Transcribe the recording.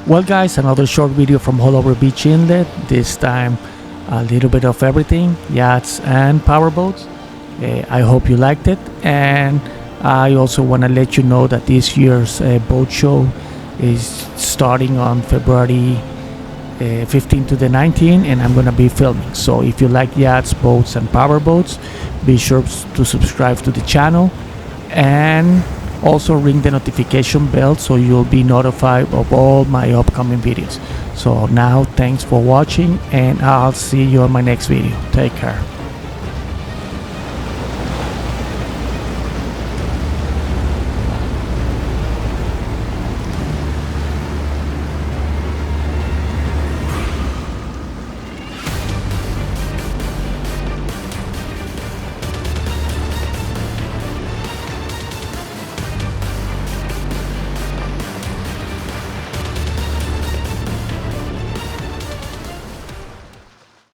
Well guys, another short video from Haulover Beach Inlet. This time a little bit of everything, yachts and powerboats. I hope you liked it, and I also want to let you know that this year's boat show is starting on February 15 to the 19, and I'm gonna be filming. So if you like yachts, boats and powerboats, be sure to subscribe to the channel and also ring the notification bell so you'll be notified of all my upcoming videos. So now, thanks for watching, and I'll see you on my next video. Take care.